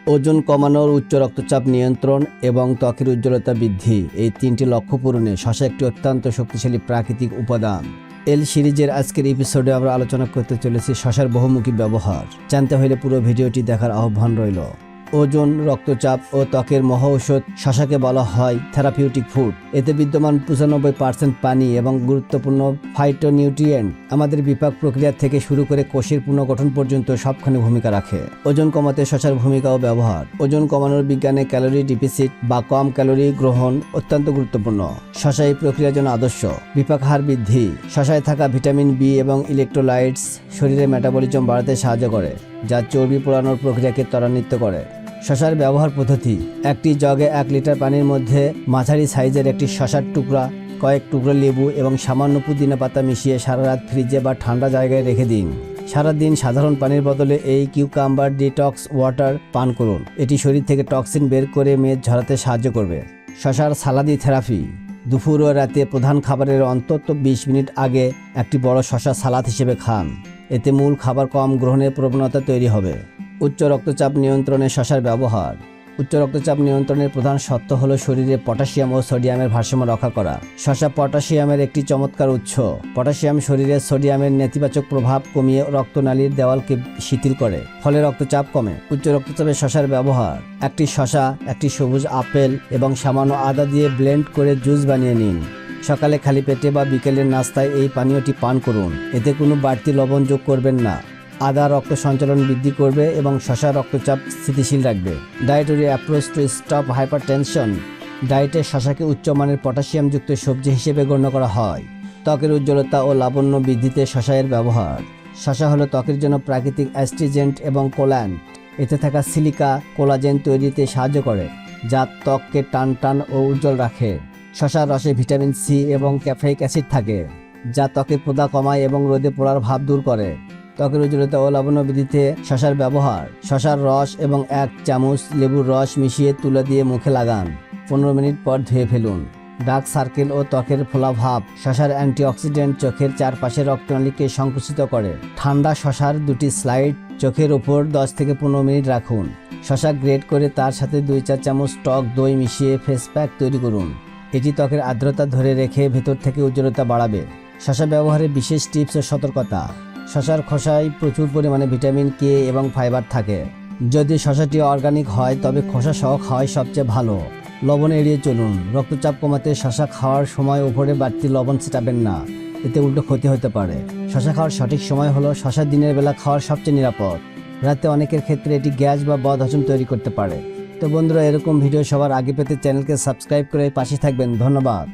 ওজন কমানোর, উচ্চ রক্তচাপ নিয়ন্ত্রণ এবং ত্বকের উজ্জ্বলতা বৃদ্ধি, এই তিনটি লক্ষ্য পূরণে শসা একটি অত্যন্ত শক্তিশালী প্রাকৃতিক উপাদান। এল সিরিজের আজকের এপিসোডে আমরা আলোচনা করতে চলেছি শসার বহুমুখী ব্যবহার। জানতে হলে পুরো ভিডিওটি দেখার আহ্বান রইল। ওজন, রক্তচাপ ও ত্বকের মহাঔষধ শসাকে বলা হয় থেরাপিউটিক ফুড। এতে বিদ্যমান 95% পানি এবং গুরুত্বপূর্ণ ফাইটোনিউট্রিয়েন্ট আমাদের বিপাক প্রক্রিয়া থেকে শুরু করে কোষের পুনর্গঠন পর্যন্ত সবখানে ভূমিকা রাখে। ওজন কমাতে শসার ভূমিকা ও ব্যবহার। ওজন কমানোর বিজ্ঞানে ক্যালোরি ডিফিসিট বা কম ক্যালোরি গ্রহণ অত্যন্ত গুরুত্বপূর্ণ। শসা এই প্রক্রিয়ার জন্য আদর্শ। বিপাক হার বৃদ্ধি। শসায় থাকা ভিটামিন বি এবং ইলেকট্রোলাইটস শরীরের মেটাবলিজম বাড়াতে সাহায্য করে, যা চর্বি পোড়ানোর প্রক্রিয়াকে ত্বরান্বিত করে। শসার ব্যবহার পদ্ধতি: একটি জগে 1 লিটার পানির মধ্যে মাঝারি সাইজের একটি শসার টুকরা, কয়েক টুকরো লেবু এবং সামান্য পুদিনা পাতা মিশিয়ে সারা রাত ফ্রিজে বা ঠান্ডা জায়গায় রেখে দিন। সারাদিন সাধারণ পানির বদলে এই কিউকাম্বার ডিটক্স ওয়াটার পান করুন। এটি শরীর থেকে টক্সিন বের করে মেদ ঝরাতে সাহায্য করবে। শসার সালাদি থেরাপি: দুপুর ও রাতে প্রধান খাবারের অন্তত 20 মিনিট আগে একটি বড় শসা সালাদ হিসেবে খান। এতে মূল খাবার কম গ্রহণের প্রবণতা তৈরি হবে। উচ্চ রক্তচাপ নিয়ন্ত্রণে শসার ব্যবহার। উচ্চ রক্তচাপ নিয়ন্ত্রণের প্রধান শর্ত হল শরীরে পটাশিয়াম ও সোডিয়ামের ভারসাম্য রক্ষা করা। শসা পটাশিয়ামের একটি চমৎকার উৎস। পটাশিয়াম শরীরে সোডিয়ামের নেতিবাচক প্রভাব কমিয়ে রক্তনালীর দেওয়ালকে শিথিল করে, ফলে রক্তচাপ কমে। উচ্চ রক্তচাপে শসার ব্যবহার: একটি শসা, একটি সবুজ আপেল এবং সামান্য আদা দিয়ে ব্লেন্ড করে জুস বানিয়ে নিন। সকালে খালি পেটে বা বিকেলের নাস্তায় এই পানীয়টি পান করুন। এতে কোনো বাড়তি লবণ যোগ করবেন না। আদা রক্ত সঞ্চালন বৃদ্ধি করবে এবং শসা রক্তচাপ স্থিতিশীল রাখবে। Dietary approach to stop hypertension: ডায়েটে শসাকে উচ্চমানের পটাশিয়ামযুক্ত সবজি হিসেবে গণ্য করা হয়। ত্বকের উজ্জ্বলতা ও লাবণ্য বৃদ্ধিতে শসায়ের ব্যবহার। শসা হলো ত্বকের জন্য প্রাকৃতিক অ্যাস্ট্রিজেন্ট এবং কোল্যান্ট। এতে থাকা সিলিকা কোলাজেন তৈরিতে সাহায্য করে, যা ত্বককে টান ও উজ্জ্বল রাখে। শসার রসে ভিটামিন সি এবং ক্যাফেইক অ্যাসিড থাকে, যা ত্বকের প্রদা কমায় এবং রোদে পোড়ার ভাব দূর করে। ত্বকের উজ্জ্বলতা ও লাবণ্য বৃদ্ধিতে শসার ব্যবহার। শসার রস এবং 1 চামচ লেবুর রস মিশিয়ে তুলা দিয়ে মুখে লাগান। 15 মিনিট পর ধুয়ে ফেলুন। ডার্ক সার্কেল ও ত্বকের ফোলাভাব: শসার অ্যান্টিঅক্সিডেন্ট চোখের চারপাশে রক্তনালীকে সংকুচিত করে। ঠান্ডা শসার 2টি স্লাইড চোখের ওপর 10 থেকে 15 মিনিট রাখুন। শসা গ্রেট করে তার সাথে 2-4 চামচ টক দই মিশিয়ে ফেস প্যাক তৈরি করুন। এটি ত্বকের আর্দ্রতা ধরে রেখে ভেতর থেকে উজ্জ্বলতা বাড়াবে। শসা ব্যবহারের বিশেষ টিপস ও সতর্কতা: শসার খোসায় প্রচুর পরিমাণে ভিটামিন কে এবং ফাইবার থাকে। যদি শসাটি অর্গানিক হয় তবে খোসা সহ খাওয়াই সবচেয়ে ভালো। লবণ এড়িয়ে চলুন। রক্তচাপ কমাতে শসা খাওয়ার সময় উপরে বাড়তি লবণ ছিটাবেন না, এতে উল্টো ক্ষতি হতে পারে। শসা খাওয়ার সঠিক সময় হলো শসা দিনের বেলা খাওয়ার সবচেয়ে নিরাপদ। রাতে অনেকের ক্ষেত্রে এটি গ্যাস বা বদহজম তৈরি করতে পারে। তো বন্ধুরা, এরকম ভিডিও সবার আগে পেতে চ্যানেলকে সাবস্ক্রাইব করে পাশে থাকবেন। ধন্যবাদ।